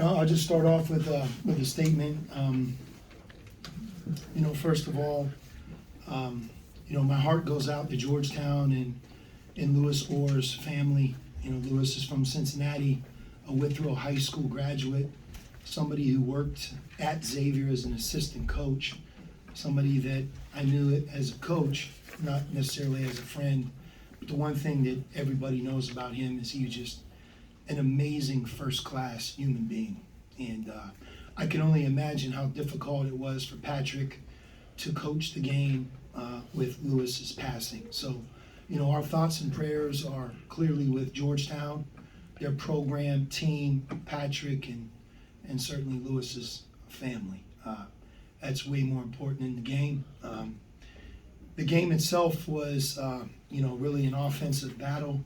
I'll just start off with a statement. First of all, my heart goes out to Georgetown and Lewis Orr's family. Lewis is from Cincinnati, a Withrow High School graduate, somebody who worked at Xavier as an assistant coach, somebody that I knew as a coach, not necessarily as a friend. But the one thing that everybody knows about him is he was just an amazing first-class human being. And I can only imagine how difficult it was for Patrick to coach the game with Lewis's passing. So, our thoughts and prayers are clearly with Georgetown, their program, team, Patrick, and certainly Lewis's family. That's way more important in the game. The game itself was, really an offensive battle.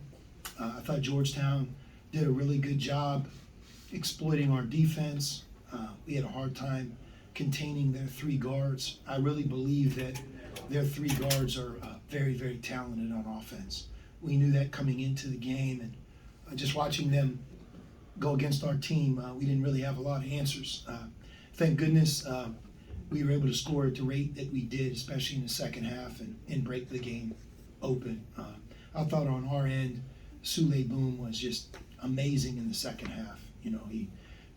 I thought Georgetown did a really good job exploiting our defense. We had a hard time containing their three guards. I really believe that their three guards are very, very talented on offense. We knew that coming into the game, and just watching them go against our team, we didn't really have a lot of answers. Thank goodness we were able to score at the rate that we did, especially in the second half, and break the game open. I thought on our end, Sule Boom was just amazing in the second half. He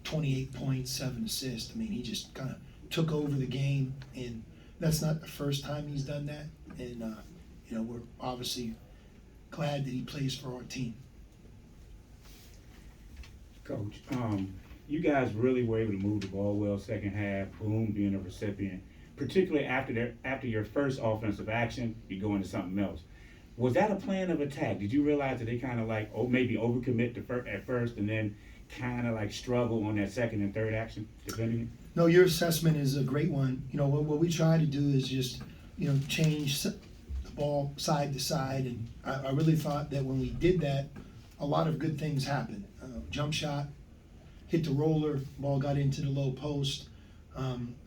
28 points, 7 assists. I mean, he just kind of took over the game, and that's not the first time he's done that. And we're obviously glad that he plays for our team. Coach, you guys really were able to move the ball well second half. Boom being a recipient, particularly after your first offensive action, you go into something else. Was that a plan of attack? Did you realize that they kind of maybe overcommit at first and then kind of struggle on that second and third action, depending? No, your assessment is a great one. What we try to do is just, change the ball side to side. And I really thought that when we did that, a lot of good things happened. Jump shot, hit the roller, ball got into the low post.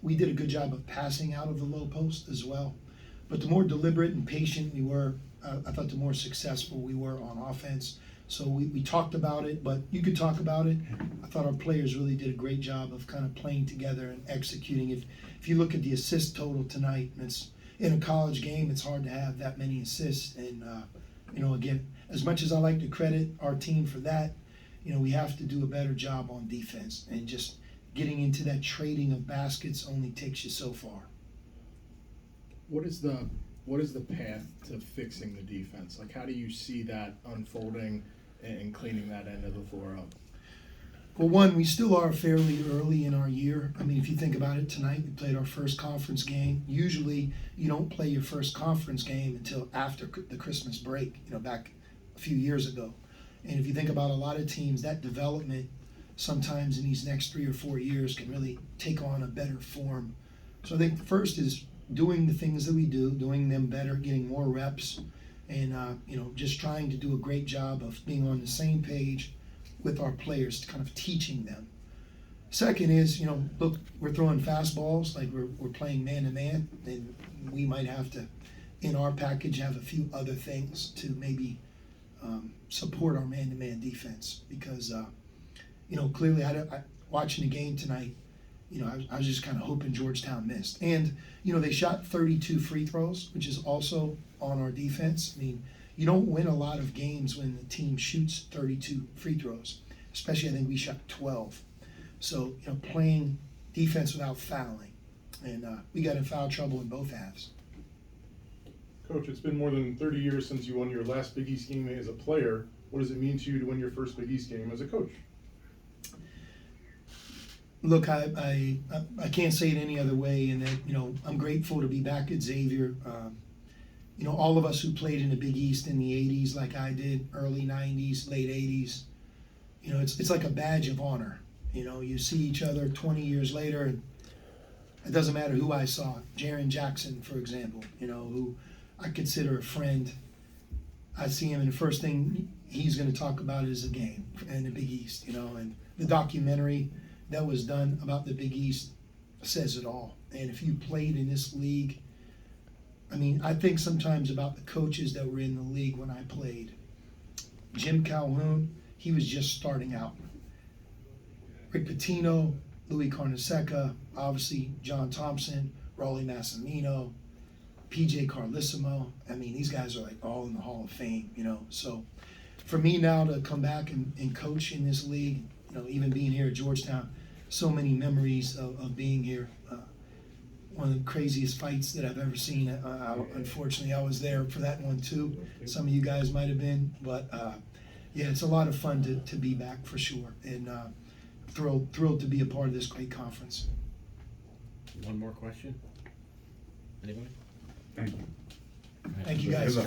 We did a good job of passing out of the low post as well. But the more deliberate and patient we were, I thought the more successful we were on offense. So we talked about it, but you could talk about it. I thought our players really did a great job of kind of playing together and executing. If you look at the assist total tonight, it's in a college game, it's hard to have that many assists. And, again, as much as I like to credit our team for that, we have to do a better job on defense. And just getting into that trading of baskets only takes you so far. What is the path to fixing the defense? How do you see that unfolding and cleaning that end of the floor up? Well, one, we still are fairly early in our year. I mean, if you think about it, tonight we played our first conference game. Usually you don't play your first conference game until after the Christmas break, back a few years ago. And if you think about a lot of teams, that development sometimes in these next 3 or 4 years can really take on a better form. So I think the first is doing the things that we do, doing them better, getting more reps, and just trying to do a great job of being on the same page with our players, kind of teaching them. Second is, look, we're throwing fastballs, we're playing man-to-man, and we might have to, in our package, have a few other things to maybe support our man-to-man defense. Because, clearly, watching the game tonight, I was just kind of hoping Georgetown missed. And, they shot 32 free throws, which is also on our defense. I mean, you don't win a lot of games when the team shoots 32 free throws, especially I think we shot 12. So, playing defense without fouling. And we got in foul trouble in both halves. Coach, it's been more than 30 years since you won your last Big East game as a player. What does it mean to you to win your first Big East game as a coach? Look, I can't say it any other way in that, I'm grateful to be back at Xavier. All of us who played in the Big East in the 80s like I did, early 90s, late 80s, it's like a badge of honor. You see each other 20 years later, and it doesn't matter who I saw. Jaren Jackson, for example, who I consider a friend. I see him, and the first thing he's going to talk about is the game and the Big East, and the documentary that was done about the Big East says it all. And if you played in this league, I mean, I think sometimes about the coaches that were in the league when I played. Jim Calhoun, he was just starting out. Rick Pitino, Louis Carnesecca, obviously John Thompson, Raleigh Massimino, PJ Carlissimo. I mean, these guys are like all in the Hall of Fame, you know. So for me now to come back and coach in this league, you know, even being here at Georgetown, so many memories of being here. One of the craziest fights that I've ever seen. Unfortunately, I was there for that one too. Some of you guys might have been, but yeah, it's a lot of fun to be back for sure, and thrilled to be a part of this great conference. One more question? Anybody? Thank you. Thank you guys.